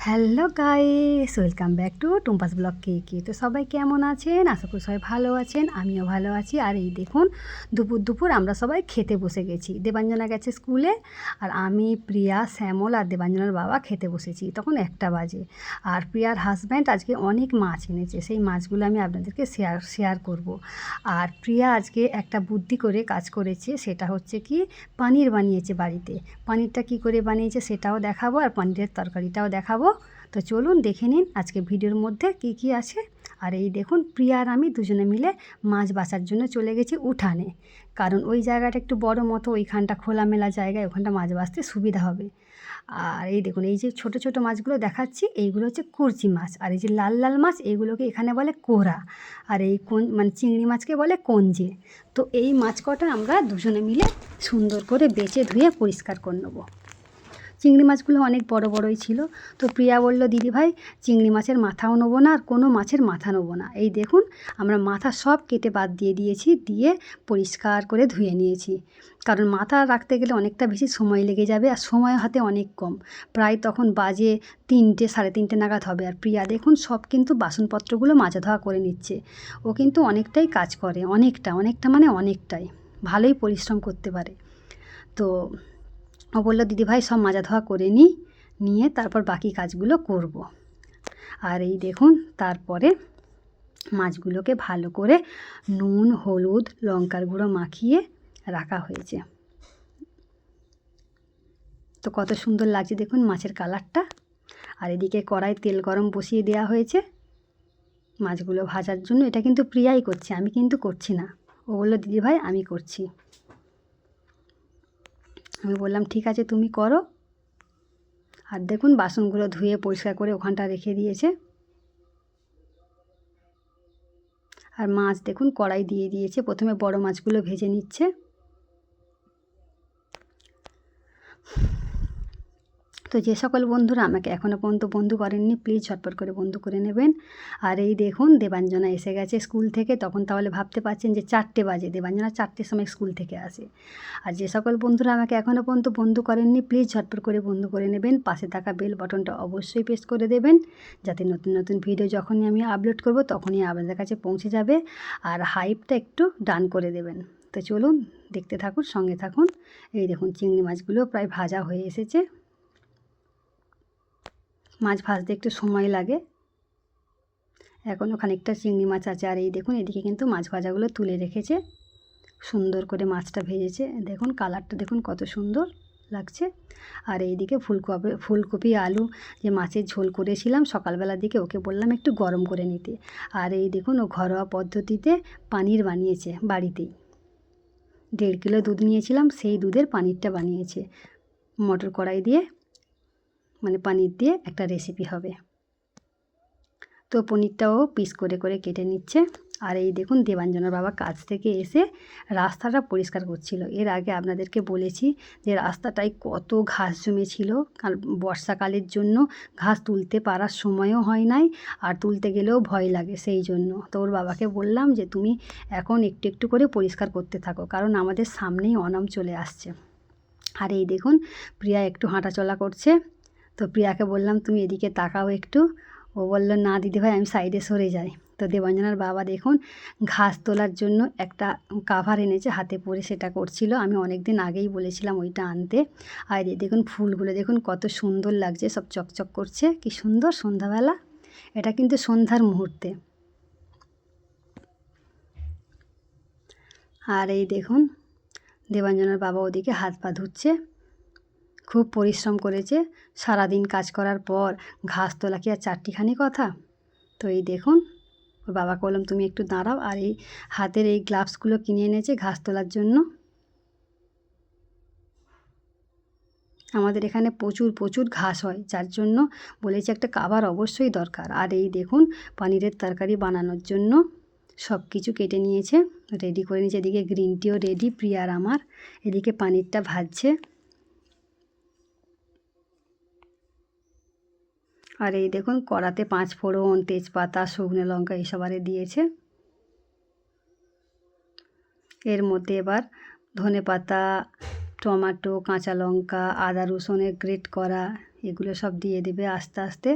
Hello guys, welcome back to Tumpa's blog কে। তো সবাই কেমন আছেন? আশা করি সবাই ভালো আছেন, আমিও ভালো আছি। আর এই দেখুন দুপুর দুপুর আমরা সবাই খেতে বসে গেছি। দেবাঞ্জনা গেছে স্কুলে, আর আমি, প্রিয়া, শ্যামল আর দেবাঞ্জনার বাবা খেতে বসেছি। তখন 1টা বাজে। আর প্রিয়ার হাজব্যান্ড আজকে অনেক মাছ এনেছে, সেই মাছগুলো আমি আপনাদেরকে শেয়ার করব। আর প্রিয়া আজকে একটা বুদ্ধি করে কাজ করেছে, সেটা হচ্ছে কি পানির বানিয়েছে বাড়িতে। পানিরটা কি করে বানিয়েছে সেটাও দেখাবো, আর পানিরের তরকারিটাও দেখাবো। তো চলুন দেখে নিন আজকে ভিডিওর মধ্যে কি কি আছে। আর এই দেখুন প্রিয়া আর আমি দুজনে মিলে মাছ বাছার জন্য চলে গেছি উঠানে, কারণ ওই জায়গাটা একটু বড় মতো, ওইখানটা খোলামেলা জায়গায়, ওখানটা মাছ বাছতে সুবিধা হবে। আর এই দেখুন এই যে ছোট ছোট মাছগুলো দেখাচ্ছি, এইগুলো হচ্ছে কুরচি মাছ। আর এই যে লাল লাল মাছ, এইগুলোকে এখানে বলে কোরা। আর এই মানে চিংড়ি মাছকে বলে কঞ্জে। তো এই মাছ কটা আমরা দুজনে মিলে সুন্দর করে বেছে ধুয়ে পরিষ্কার করে নেবো। চিংড়ি মাছগুলো অনেক বড় বড়ই ছিল। তো প্রিয়া বলল, দিদিভাই চিংড়ি মাছের মাথাও নেবো না, আর কোনো মাছের মাথা নেবো না। এই দেখুন আমরা মাথা সব কেটে বাদ দিয়ে দিয়েছি, দিয়ে পরিষ্কার করে ধুয়ে নিয়েছি। কারণ মাথা রাখতে গেলে অনেকটা বেশি সময় লেগে যাবে, আর সময় হাতে অনেক কম। প্রায় তখন বাজে 3টে, 3:30 নাগাদ হবে। আর প্রিয়া দেখুন সব কিন্তু বাসনপত্রগুলো মাজা ধোয়া করে নিচ্ছে। ও কিন্তু অনেকটাই কাজ করে, অনেকটা মানে অনেকটাই ভালোই পরিশ্রম করতে পারে। তো ও বললো, দিদিভাই সব মাজা ধোয়া করে নিয়ে তারপর বাকি কাজগুলো করব। আর এই দেখুন তারপরে মাছগুলোকে ভালো করে নুন, হলুদ, লঙ্কার গুঁড়ো মাখিয়ে রাখা হয়েছে। তো কত সুন্দর লাগছে দেখুন মাছের কালারটা। আর এদিকে কড়াই তেল গরম বসিয়ে দেওয়া হয়েছে মাছগুলো ভাজার জন্য। এটা কিন্তু প্রিয়াই করছে, আমি কিন্তু করছি না। ও বললো, দিদিভাই আমি করছি। আমি বললাম, ঠিক আছে তুমি করো। আর দেখুন বাসনগুলো ধুয়ে পরিষ্কার করে ওখানটা রেখে দিয়েছে। আর মাছ দেখুন কড়াই দিয়ে দিয়েছে, প্রথমে বড় মাছগুলো ভেজে নিচ্ছে। তো যে সকল বন্ধুরা আমাকে এখনও পর্যন্ত বন্ধু করেননি, প্লিজ ঝটপট করে বন্ধু করে নেবেন। আর এই দেখুন দেবাঞ্জনা এসে গেছে স্কুল থেকে। তখন তাহলে ভাবতে পারছেন যে 4টে বাজে, দেবাঞ্জনা 4টের সময় স্কুল থেকে আসে। আর যে সকল বন্ধুরা আমাকে এখনও পর্যন্ত বন্ধু করেননি, প্লিজ ঝটপট করে বন্ধু করে নেবেন। পাশে থাকা বেল বাটনটা অবশ্যই প্রেস করে দেবেন, যাতে নতুন নতুন ভিডিও যখনই আমি আপলোড করব তখনই আপনাদের কাছে পৌঁছে যাবে। আর হাইপটা একটু ডান করে দেবেন। তো চলুন দেখতে থাকুন, সঙ্গে থাকুন। এই দেখুন চিংড়ি মাছগুলো প্রায় ভাজা হয়ে এসেছে। মাছ ভাজতে একটু সময় লাগে। এখনও খানিকটা চিংড়ি মাছ আছে। আর এই দেখুন এদিকে কিন্তু মাছ ভাজাগুলো তুলে রেখেছে, সুন্দর করে মাছটা ভেজেছে। দেখুন কালারটা দেখুন কত সুন্দর লাগছে। আর এইদিকে ফুলকপি আলু যে মাছের ঝোল করেছিলাম সকালবেলার দিকে, ওকে বললাম একটু গরম করে নিতে। আর এই দেখুন ও ঘরোয়া পদ্ধতিতে পানির বানিয়েছে বাড়িতেই। 1.5 কিলো দুধ নিয়েছিলাম, সেই দুধের পানিরটা বানিয়েছে। মটর কড়াই দিয়ে, মানে পানির দিয়ে একটা রেসিপি হবে। তো পনিরটাও পিস করে করে কেটে নিচ্ছে। আর এই দেখুন দেবাঞ্জনার বাবা কাজ থেকে এসে রাস্তাটা পরিষ্কার করছিল। এর আগে আপনাদেরকে বলেছি যে রাস্তাটায় কত ঘাস জমেছিল, কারণ বর্ষাকালের জন্য ঘাস তুলতে পারার সময়ও হয় নাই, আর তুলতে গেলেও ভয় লাগে। সেই জন্য তো ওর বাবাকে বললাম যে তুমি এখন একটু একটু করে পরিষ্কার করতে থাকো, কারণ আমাদের সামনেই ওণম চলে আসছে। আর এই দেখুন প্রিয়া একটু হাঁটাচলা করছে। তো প্রিয়াকে বললাম, তুমি এদিকে তাকাও একটু। ও বলল, না দিদিভাই আমি সাইডে সরে যাই। তো দেবাঞ্জনার বাবা দেখুন ঘাস তোলার জন্য একটা কাভার এনেছে, হাতে পরে সেটা করছিল। আমি অনেক দিন আগেই বলেছিলাম ওইটা আনতে। আর এই দেখুন ফুলগুলো দেখুন কত সুন্দর লাগছে, সব চকচক করছে, কি সুন্দর সন্ধ্যাবেলা। এটা কিন্তু সন্ধ্যার মুহূর্তে। আর এই দেখুন দেবাঞ্জনার বাবা ওদিকে হাত পা ধুচ্ছে। খুব পরিশ্রম করেছে, সারাদিন কাজ করার পর ঘাস তোলা কি আর 4টিখানি কথা। তো এই দেখুন ওর বাবাকে বললাম তুমি একটু দাঁড়াও। আর এই হাতের এই গ্লাভসগুলো কিনে এনেছে ঘাস তোলার জন্য। আমাদের এখানে প্রচুর ঘাস হয়, যার জন্য বলেছি একটা কাভার অবশ্যই দরকার। আর এই দেখুন পনিরের তরকারি বানানোর জন্য সব কিছু কেটে নিয়েছে, রেডি করে নিয়েছে। এদিকে গ্রিন টিও রেডি, প্রিয়ার আমার। এদিকে পনিরটা ভাজছে। আর এই দেখুন কড়াতে 5 ফোড়ন, তেজপাতা, শুকনো লঙ্কা এইসব আরে দিয়েছে। এর মধ্যে এবার ধনেপাতা, টমেটো, কাঁচা লঙ্কা, আদা রসুনের গ্রেট করা এগুলো সব দিয়ে দেবে আস্তে আস্তে।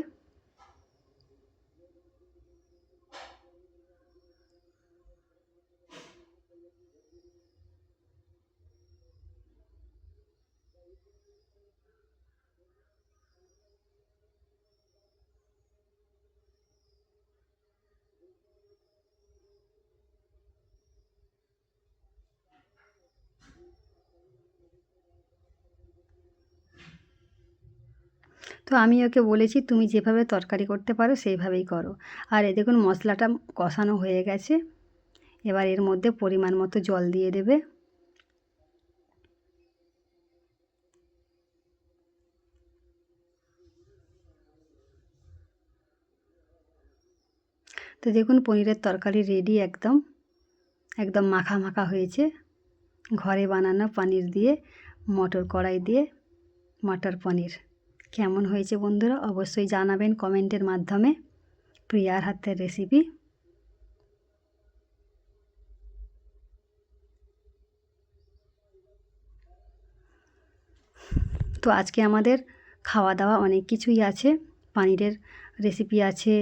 তো আমি ওকে বলেছি তুমি যেভাবে তরকারি করতে পারো সেইভাবেই করো। আর এই দেখুন মশলাটা কষানো হয়ে গেছে। এবার এর মধ্যে পরিমাণ মতো জল দিয়ে দেবে। তো দেখুন পনিরের তরকারি রেডি, একদম একদম মাখা মাখা হয়েছে। ঘরে বানানো পনির দিয়ে, মটর কড়াই দিয়ে মটর পনির। কেমন হয়েছে বন্ধুরা অবশ্যই জানাবেন কমেন্টের মাধ্যমে। প্রিয়ার হাতের রেসিপি। তো আজকে আমাদের খাওয়া দাওয়া অনেক কিছুই আছে। পনিরের রেসিপি আছে,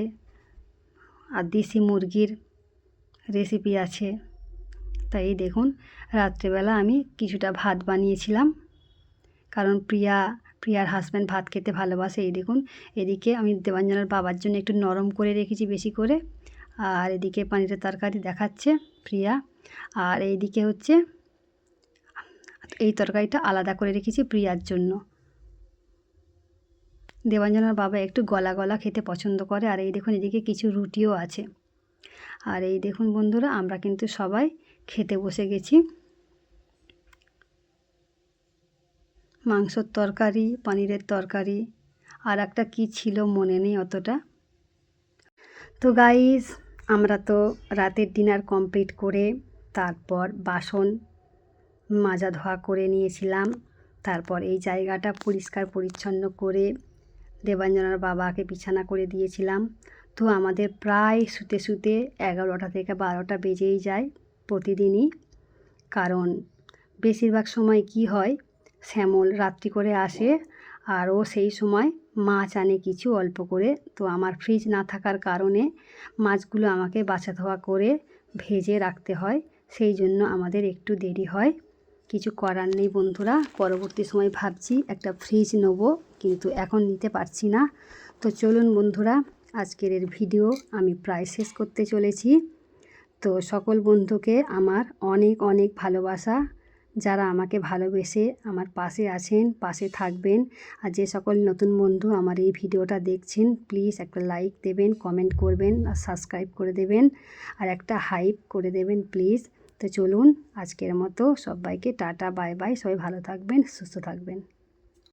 আর দেশি মুরগির রেসিপি আছে। তাই দেখুন রাত্রেবেলা আমি কিছুটা ভাত বানিয়েছিলাম, কারণ প্রিয়ার হাজব্যান্ড ভাত খেতে ভালোবাসে। এই দেখুন এদিকে আমি দেবাঞ্জনার বাবার জন্য একটু নরম করে রেখেছি বেশি করে, আর এদিকে পনিরের তরকারি দেখাচ্ছে প্রিয়া। আর এইদিকে হচ্ছে এই তরকারিটা আলাদা করে রেখেছি প্রিয়ার জন্য। দেবাঞ্জনার বাবা একটু গলা গলা খেতে পছন্দ করে। আর এই দেখুন এদিকে কিছু রুটিও আছে। আর এই দেখুন বন্ধুরা আমরা কিন্তু সবাই খেতে বসে গেছি। মাংসর তরকারি, পনিরের তরকারি, আর একটা কী ছিল মনে নেই অতটা। তো গাইস আমরা তো রাতের ডিনার কমপ্লিট করে তারপর বাসন মাজা ধোয়া করে নিয়েছিলাম। তারপর এই জায়গাটা পরিষ্কার পরিচ্ছন্ন করে দেবাঞ্জনার বাবাকে বিছানা করে দিয়েছিলাম। তো আমাদের প্রায় শুতে শুতে 11টা থেকে 12টা বেজেই যায় প্রতিদিনই। কারণ বেশিরভাগ সময় কি হয়, শ্যামল রাত্রি করে আসে আর ও সেই সময় মাছ আনে কিছু অল্প করে। তো আমার ফ্রিজ না থাকার কারণে মাছগুলো আমাকে বাছা ধোয়া করে ভেজে রাখতে হয়, সেই জন্য আমাদের একটু দেরি হয়। কিছু করার নেই বন্ধুরা, পরবর্তী সময় ভাবছি একটা ফ্রিজ নেব, কিন্তু এখন নিতে পারছি না। তো চলুন বন্ধুরা আজকের এর ভিডিও আমি প্রায় শেষ করতে চলেছি। তো সকল বন্ধুকে আমার অনেক অনেক ভালোবাসা। যারা আমাকে ভালোবেসে আমার পাশে আছেন, পাশে থাকবেন। আর যে সকল নতুন বন্ধু আমার এই ভিডিওটা দেখছেন প্লিজ একটা লাইক দেবেন, কমেন্ট করবেন, আর সাবস্ক্রাইব করে দেবেন, আর একটা হাইপ করে দেবেন প্লিজ। তো চলুন আজকের মতো সবাইকে টাটা বাই বাই। সবাই ভালো থাকবেন, সুস্থ থাকবেন।